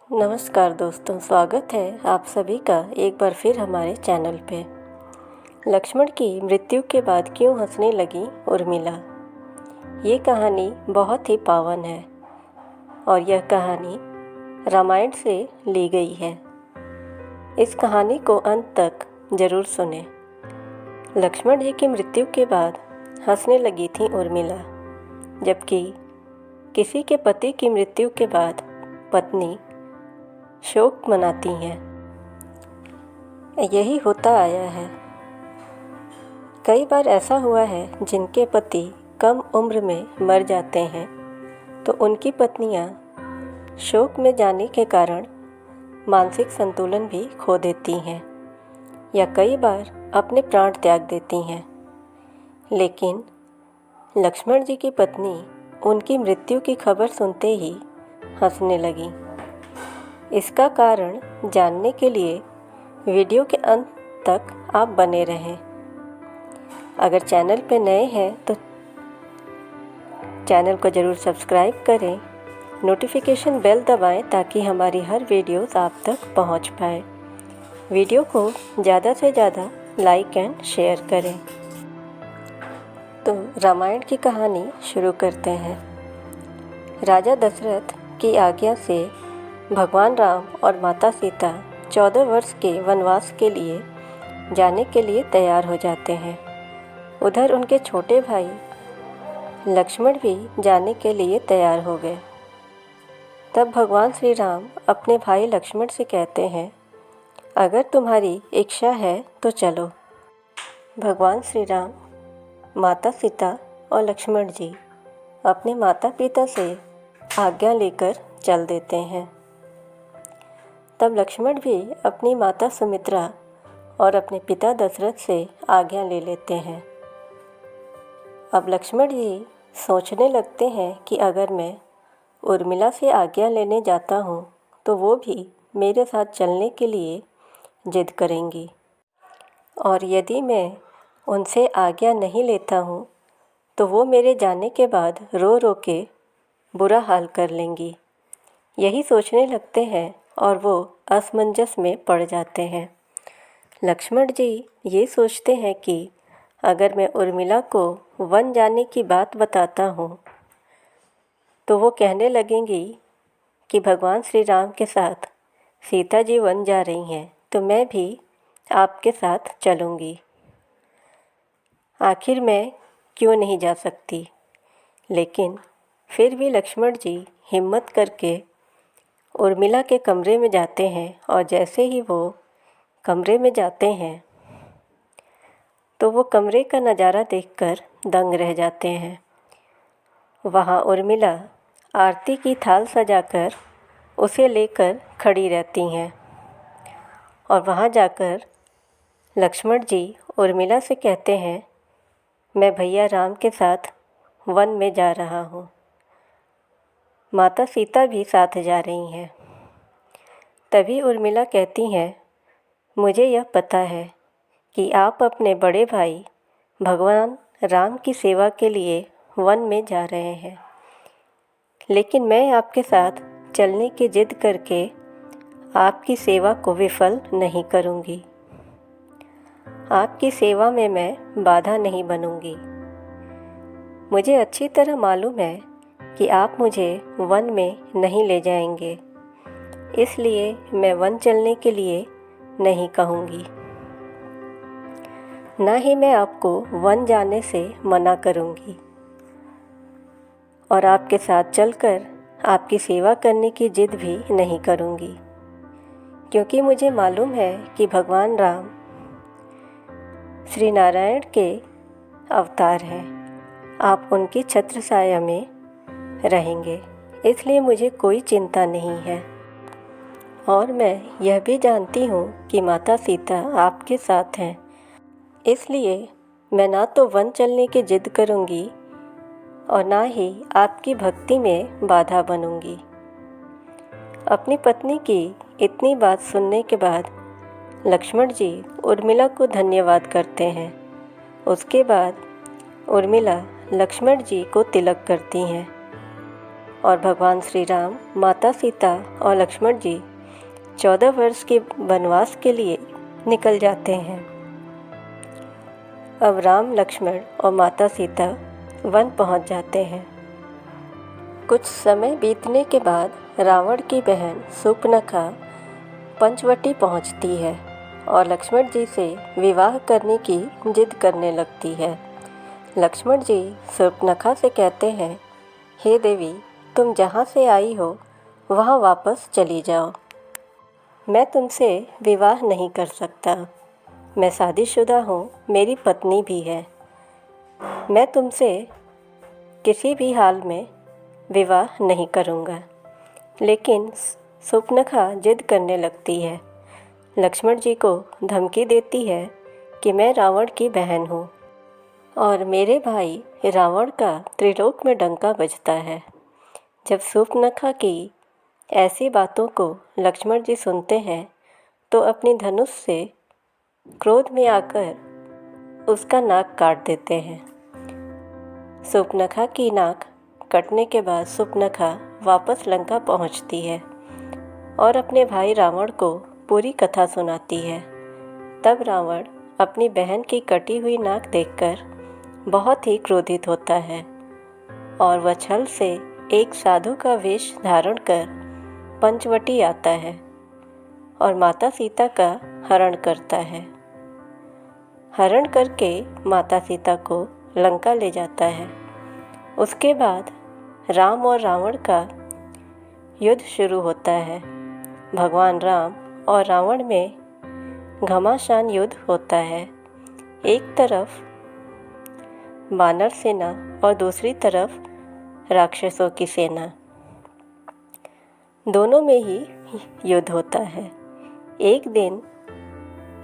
नमस्कार दोस्तों, स्वागत है आप सभी का एक बार फिर हमारे चैनल पे। लक्ष्मण की मृत्यु के बाद क्यों हंसने लगी उर्मिला। ये कहानी बहुत ही पावन है और यह कहानी रामायण से ली गई है। इस कहानी को अंत तक ज़रूर सुने। लक्ष्मण जी की मृत्यु के बाद हंसने लगी थी उर्मिला, जबकि किसी के पति की मृत्यु के बाद पत्नी शोक मनाती हैं। यही होता आया है। कई बार ऐसा हुआ है जिनके पति कम उम्र में मर जाते हैं तो उनकी पत्नियां शोक में जाने के कारण मानसिक संतुलन भी खो देती हैं या कई बार अपने प्राण त्याग देती हैं। लेकिन लक्ष्मण जी की पत्नी उनकी मृत्यु की खबर सुनते ही हंसने लगी। इसका कारण जानने के लिए वीडियो के अंत तक आप बने रहें। अगर चैनल पर नए हैं तो चैनल को ज़रूर सब्सक्राइब करें, नोटिफिकेशन बेल दबाएं ताकि हमारी हर वीडियोस आप तक पहुंच पाए। वीडियो को ज़्यादा से ज़्यादा लाइक एंड शेयर करें। तो रामायण की कहानी शुरू करते हैं। राजा दशरथ की आज्ञा से भगवान राम और माता सीता 14 वर्ष के वनवास के लिए जाने के लिए तैयार हो जाते हैं। उधर उनके छोटे भाई लक्ष्मण भी जाने के लिए तैयार हो गए। तब भगवान श्री राम अपने भाई लक्ष्मण से कहते हैं, अगर तुम्हारी इच्छा है तो चलो। भगवान श्री राम, माता सीता और लक्ष्मण जी अपने माता पिता से आज्ञा लेकर चल देते हैं। तब लक्ष्मण भी अपनी माता सुमित्रा और अपने पिता दशरथ से आज्ञा ले लेते हैं। अब लक्ष्मण जी सोचने लगते हैं कि अगर मैं उर्मिला से आज्ञा लेने जाता हूँ तो वो भी मेरे साथ चलने के लिए जिद करेंगी, और यदि मैं उनसे आज्ञा नहीं लेता हूँ तो वो मेरे जाने के बाद रो रो के बुरा हाल कर लेंगी। यही सोचने लगते हैं और वो असमंजस में पड़ जाते हैं। लक्ष्मण जी ये सोचते हैं कि अगर मैं उर्मिला को वन जाने की बात बताता हूँ तो वो कहने लगेंगी कि भगवान श्री राम के साथ सीता जी वन जा रही हैं तो मैं भी आपके साथ चलूँगी। आखिर मैं क्यों नहीं जा सकती। लेकिन फिर भी लक्ष्मण जी हिम्मत करके उर्मिला के कमरे में जाते हैं और जैसे ही वो कमरे में जाते हैं तो वो कमरे का नज़ारा देखकर दंग रह जाते हैं। वहाँ उर्मिला आरती की थाल सजाकर उसे लेकर खड़ी रहती हैं और वहाँ जाकर लक्ष्मण जी उर्मिला से कहते हैं, मैं भैया राम के साथ वन में जा रहा हूँ। माता सीता भी साथ जा रही हैं। तभी उर्मिला कहती हैं, मुझे यह पता है कि आप अपने बड़े भाई भगवान राम की सेवा के लिए वन में जा रहे हैं, लेकिन मैं आपके साथ चलने की जिद करके आपकी सेवा को विफल नहीं करूँगी। आपकी सेवा में मैं बाधा नहीं बनूँगी। मुझे अच्छी तरह मालूम है कि आप मुझे वन में नहीं ले जाएंगे, इसलिए मैं वन चलने के लिए नहीं कहूँगी। ना ही मैं आपको वन जाने से मना करूँगी और आपके साथ चलकर आपकी सेवा करने की जिद भी नहीं करूँगी, क्योंकि मुझे मालूम है कि भगवान राम श्री नारायण के अवतार हैं। आप उनकी छत्र छाया में रहेंगे, इसलिए मुझे कोई चिंता नहीं है। और मैं यह भी जानती हूँ कि माता सीता आपके साथ हैं, इसलिए मैं ना तो वन चलने की जिद करूँगी और ना ही आपकी भक्ति में बाधा बनूँगी। अपनी पत्नी की इतनी बात सुनने के बाद लक्ष्मण जी उर्मिला को धन्यवाद करते हैं। उसके बाद उर्मिला लक्ष्मण जी को तिलक करती हैं और भगवान श्री राम, माता सीता और लक्ष्मण जी 14 वर्ष के वनवास के लिए निकल जाते हैं। अब राम, लक्ष्मण और माता सीता वन पहुंच जाते हैं। कुछ समय बीतने के बाद रावण की बहन शूर्पणखा पंचवटी पहुंचती है और लक्ष्मण जी से विवाह करने की जिद करने लगती है। लक्ष्मण जी शूर्पणखा से कहते हैं, हे देवी, तुम जहाँ से आई हो वहाँ वापस चली जाओ। मैं तुमसे विवाह नहीं कर सकता। मैं शादीशुदा हूँ, मेरी पत्नी भी है। मैं तुमसे किसी भी हाल में विवाह नहीं करूँगा। लेकिन शूर्पणखा जिद करने लगती है, लक्ष्मण जी को धमकी देती है कि मैं रावण की बहन हूँ और मेरे भाई रावण का त्रिलोक में डंका बजता है। जब शूर्पणखा की ऐसी बातों को लक्ष्मण जी सुनते हैं तो अपनी धनुष से क्रोध में आकर उसका नाक काट देते हैं। शूर्पणखा की नाक कटने के बाद शूर्पणखा वापस लंका पहुंचती है और अपने भाई रावण को पूरी कथा सुनाती है। तब रावण अपनी बहन की कटी हुई नाक देखकर बहुत ही क्रोधित होता है और वह छल से एक साधु का वेश धारण कर पंचवटी आता है और माता सीता का हरण करता है। हरण करके माता सीता को लंका ले जाता है। उसके बाद राम और रावण का युद्ध शुरू होता है। भगवान राम और रावण में घमासान युद्ध होता है। एक तरफ वानर सेना और दूसरी तरफ राक्षसों की सेना, दोनों में ही युद्ध होता है। एक दिन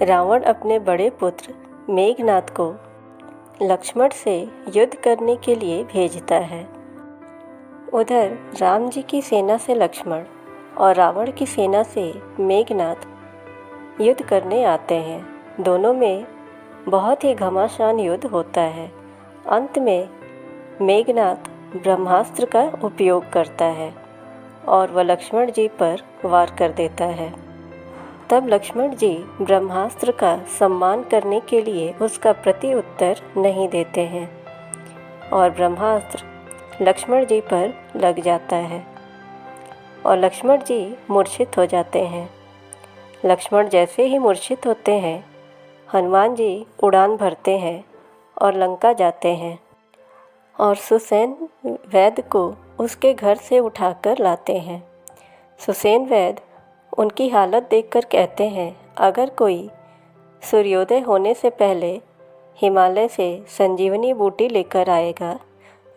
रावण अपने बड़े पुत्र मेघनाद को लक्ष्मण से युद्ध करने के लिए भेजता है। उधर राम जी की सेना से लक्ष्मण और रावण की सेना से मेघनाद युद्ध करने आते हैं। दोनों में बहुत ही घमासान युद्ध होता है। अंत में मेघनाद ब्रह्मास्त्र का उपयोग करता है और वह लक्ष्मण जी पर वार कर देता है। तब लक्ष्मण जी ब्रह्मास्त्र का सम्मान करने के लिए उसका प्रति उत्तर नहीं देते हैं और ब्रह्मास्त्र लक्ष्मण जी पर लग जाता है और लक्ष्मण जी मूर्छित हो जाते हैं। लक्ष्मण जैसे ही मूर्छित होते हैं, हनुमान जी उड़ान भरते हैं और लंका जाते हैं और सुसेन वैद्य को उसके घर से उठाकर लाते हैं। सुसेन वैद्य उनकी हालत देखकर कहते हैं, अगर कोई सूर्योदय होने से पहले हिमालय से संजीवनी बूटी लेकर आएगा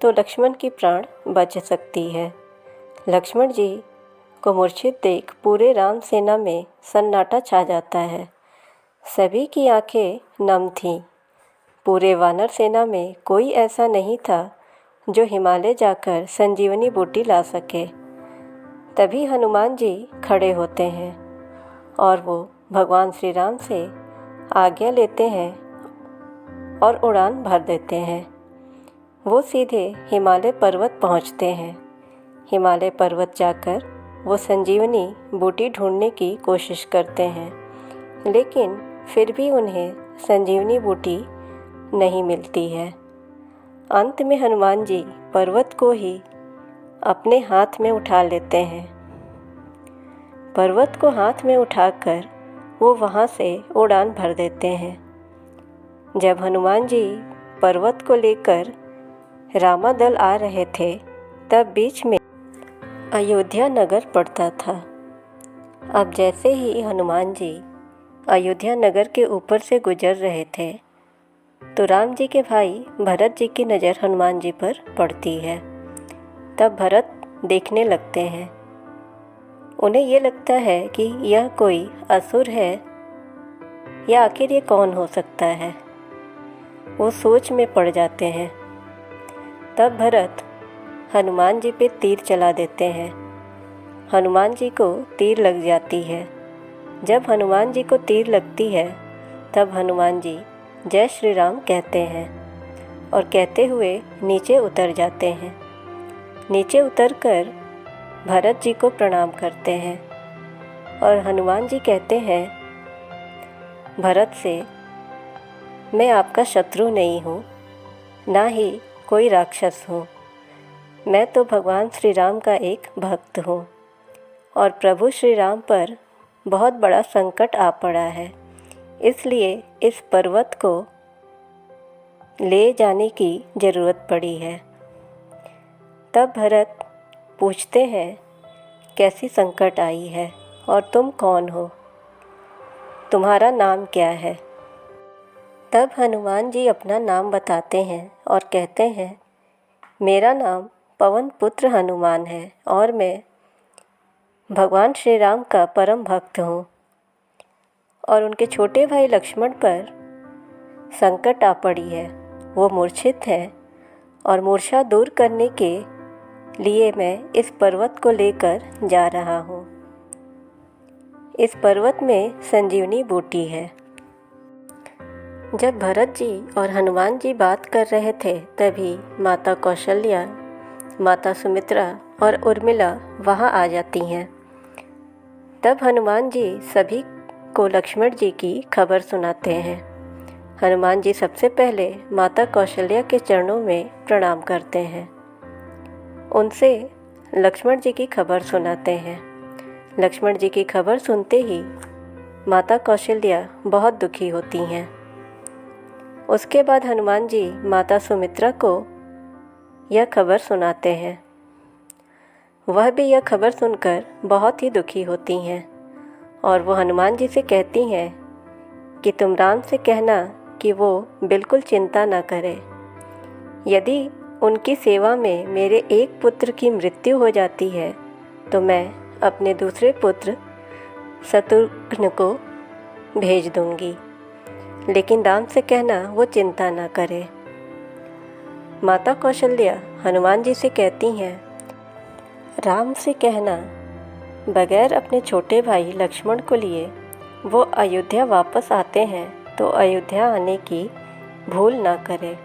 तो लक्ष्मण की प्राण बच सकती है। लक्ष्मण जी को मूर्छित देख पूरे राम सेना में सन्नाटा छा जाता है। सभी की आंखें नम थीं। पूरे वानर सेना में कोई ऐसा नहीं था जो हिमालय जाकर संजीवनी बूटी ला सके। तभी हनुमान जी खड़े होते हैं और वो भगवान श्री राम से आज्ञा लेते हैं और उड़ान भर देते हैं। वो सीधे हिमालय पर्वत पहुंचते हैं। हिमालय पर्वत जाकर वो संजीवनी बूटी ढूंढने की कोशिश करते हैं, लेकिन फिर भी उन्हें संजीवनी बूटी नहीं मिलती है। अंत में हनुमान जी पर्वत को ही अपने हाथ में उठा लेते हैं। पर्वत को हाथ में उठाकर वो वहाँ से उड़ान भर देते हैं। जब हनुमान जी पर्वत को लेकर रामादल आ रहे थे, तब बीच में अयोध्या नगर पड़ता था। अब जैसे ही हनुमान जी अयोध्या नगर के ऊपर से गुजर रहे थे तो राम जी के भाई भरत जी की नज़र हनुमान जी पर पड़ती है। तब भरत देखने लगते हैं। उन्हें ये लगता है कि यह कोई असुर है या आखिर ये कौन हो सकता है। वो सोच में पड़ जाते हैं। तब भरत हनुमान जी पे तीर चला देते हैं। हनुमान जी को तीर लग जाती है। जब हनुमान जी को तीर लगती है तब हनुमान जी जय श्री राम कहते हैं और कहते हुए नीचे उतर जाते हैं। नीचे उतरकर भरत जी को प्रणाम करते हैं और हनुमान जी कहते हैं भरत से, मैं आपका शत्रु नहीं हूँ, ना ही कोई राक्षस हूँ। मैं तो भगवान श्री राम का एक भक्त हूँ और प्रभु श्री राम पर बहुत बड़ा संकट आ पड़ा है, इसलिए इस पर्वत को ले जाने की ज़रूरत पड़ी है। तब भरत पूछते हैं, कैसी संकट आई है और तुम कौन हो? तुम्हारा नाम क्या है? तब हनुमान जी अपना नाम बताते हैं और कहते हैं, मेरा नाम पवन पुत्र हनुमान है और मैं भगवान श्री राम का परम भक्त हूँ। और उनके छोटे भाई लक्ष्मण पर संकट आ पड़ी है, वो मूर्छित हैं और मूर्छा दूर करने के लिए मैं इस पर्वत को लेकर जा रहा हूँ। इस पर्वत में संजीवनी बूटी है। जब भरत जी और हनुमान जी बात कर रहे थे तभी माता कौशल्या, माता सुमित्रा और उर्मिला वहाँ आ जाती हैं। तब हनुमान जी सभी को लक्ष्मण जी की खबर सुनाते हैं। हनुमान जी सबसे पहले माता कौशल्या के चरणों में प्रणाम करते हैं, उनसे लक्ष्मण जी की खबर सुनाते हैं। लक्ष्मण जी की खबर सुनते ही माता कौशल्या बहुत दुखी होती हैं। उसके बाद हनुमान जी माता सुमित्रा को यह खबर सुनाते हैं। वह भी यह खबर सुनकर बहुत ही दुखी होती हैं और वो हनुमान जी से कहती हैं कि तुम राम से कहना कि वो बिल्कुल चिंता न करें। यदि उनकी सेवा में मेरे एक पुत्र की मृत्यु हो जाती है तो मैं अपने दूसरे पुत्र शत्रुघ्न को भेज दूंगी, लेकिन राम से कहना वो चिंता न करे। माता कौशल्या हनुमान जी से कहती हैं, राम से कहना बगैर अपने छोटे भाई लक्ष्मण को लिए वो अयोध्या वापस आते हैं तो अयोध्या आने की भूल ना करे।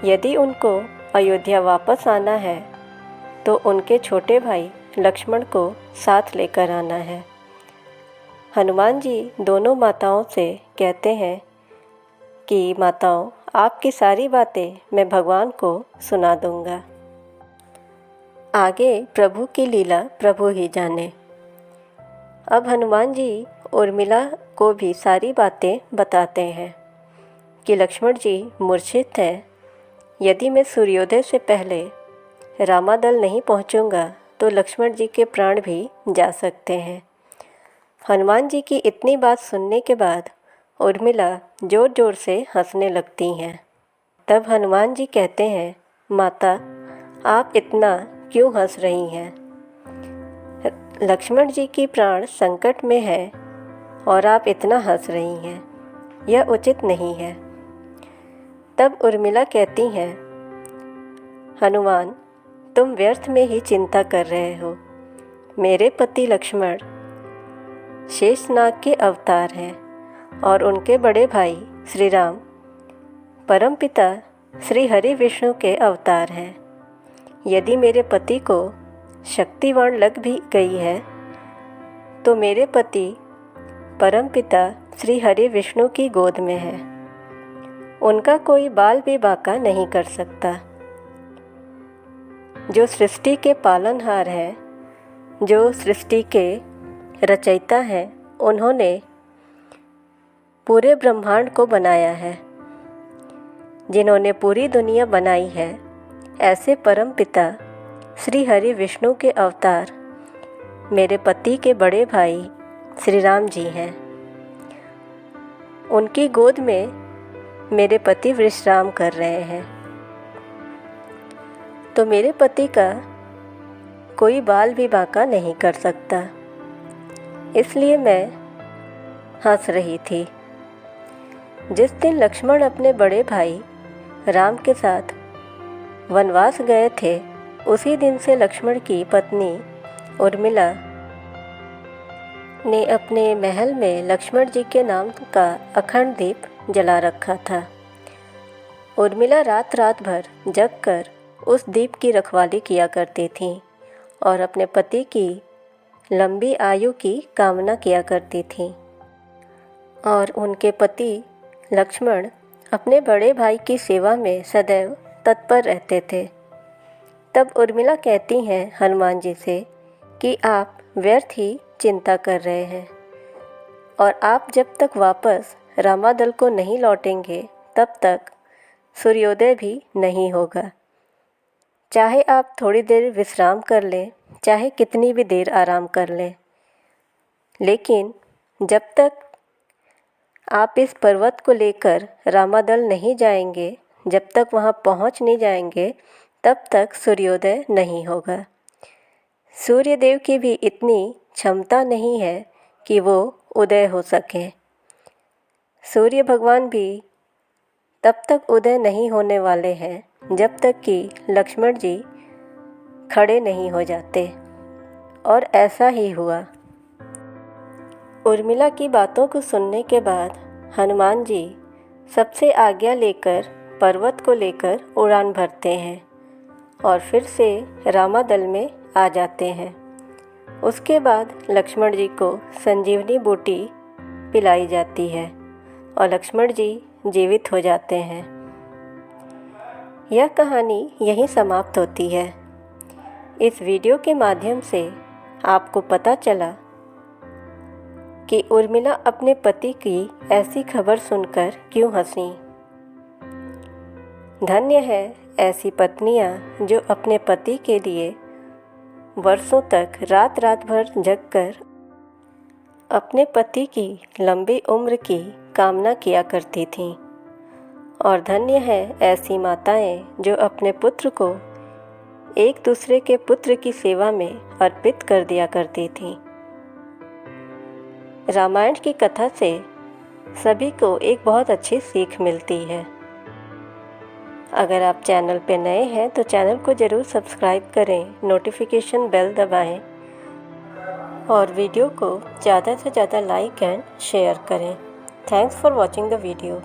यदि उनको अयोध्या वापस आना है तो उनके छोटे भाई लक्ष्मण को साथ लेकर आना है। हनुमान जी दोनों माताओं से कहते हैं कि माताओं, आपकी सारी बातें मैं भगवान को सुना दूंगा। आगे प्रभु की लीला प्रभु ही जाने। अब हनुमान जी उर्मिला को भी सारी बातें बताते हैं कि लक्ष्मण जी मूर्छित हैं। यदि मैं सूर्योदय से पहले रामादल नहीं पहुंचूंगा तो लक्ष्मण जी के प्राण भी जा सकते हैं। हनुमान जी की इतनी बात सुनने के बाद उर्मिला ज़ोर ज़ोर से हंसने लगती हैं। तब हनुमान जी कहते हैं, माता आप इतना क्यों हंस रही हैं? लक्ष्मण जी की प्राण संकट में है और आप इतना हंस रही हैं, यह उचित नहीं है। तब उर्मिला कहती हैं, हनुमान तुम व्यर्थ में ही चिंता कर रहे हो। मेरे पति लक्ष्मण शेषनाग के अवतार हैं और उनके बड़े भाई श्री राम परमपिता श्री हरि विष्णु के अवतार हैं। यदि मेरे पति को शक्तिवाण लग भी गई है तो मेरे पति परमपिता श्री हरि विष्णु की गोद में है, उनका कोई बाल भी बांका नहीं कर सकता। जो सृष्टि के पालनहार हैं, जो सृष्टि के रचयिता हैं, उन्होंने पूरे ब्रह्मांड को बनाया है। जिन्होंने पूरी दुनिया बनाई है, ऐसे परम पिता श्री हरि विष्णु के अवतार मेरे पति के बड़े भाई श्री राम जी हैं। उनकी गोद में मेरे पति विश्राम कर रहे हैं, तो मेरे पति का कोई बाल भी बांका नहीं कर सकता। इसलिए मैं हंस रही थी। जिस दिन लक्ष्मण अपने बड़े भाई राम के साथ वनवास गए थे, उसी दिन से लक्ष्मण की पत्नी उर्मिला ने अपने महल में लक्ष्मण जी के नाम का अखंड दीप जला रखा था। उर्मिला रात रात भर जगकर उस दीप की रखवाली किया करती थीं और अपने पति की लंबी आयु की कामना किया करती थीं। और उनके पति लक्ष्मण अपने बड़े भाई की सेवा में सदैव तत्पर रहते थे। तब उर्मिला कहती हैं हनुमान जी से कि आप व्यर्थ ही चिंता कर रहे हैं और आप जब तक वापस रामादल को नहीं लौटेंगे तब तक सूर्योदय भी नहीं होगा। चाहे आप थोड़ी देर विश्राम कर लें, चाहे कितनी भी देर आराम कर लें, लेकिन जब तक आप इस पर्वत को लेकर रामादल नहीं जाएंगे, जब तक वहाँ पहुँच नहीं जाएंगे, तब तक सूर्योदय नहीं होगा। सूर्यदेव की भी इतनी क्षमता नहीं है कि वो उदय हो सके। सूर्य भगवान भी तब तक उदय नहीं होने वाले हैं जब तक कि लक्ष्मण जी खड़े नहीं हो जाते। और ऐसा ही हुआ। उर्मिला की बातों को सुनने के बाद हनुमान जी सबसे आज्ञा लेकर पर्वत को लेकर उड़ान भरते हैं और फिर से रामादल में आ जाते हैं। उसके बाद लक्ष्मण जी को संजीवनी बूटी पिलाई जाती है और लक्ष्मण जी जीवित हो जाते हैं। यह कहानी यहीं समाप्त होती है। इस वीडियो के माध्यम से आपको पता चला कि उर्मिला अपने पति की ऐसी खबर सुनकर क्यों हंसी। धन्य है ऐसी पत्नियां जो अपने पति के लिए वर्षों तक रात रात भर जगकर अपने पति की लंबी उम्र की कामना किया करती थीं। और धन्य है ऐसी माताएं जो अपने पुत्र को एक दूसरे के पुत्र की सेवा में अर्पित कर दिया करती थीं। रामायण की कथा से सभी को एक बहुत अच्छी सीख मिलती है। अगर आप चैनल पे नए हैं तो चैनल को ज़रूर सब्सक्राइब करें, नोटिफिकेशन बेल दबाएं और वीडियो को ज़्यादा से ज़्यादा लाइक एंड शेयर करें। Thanks for watching the video.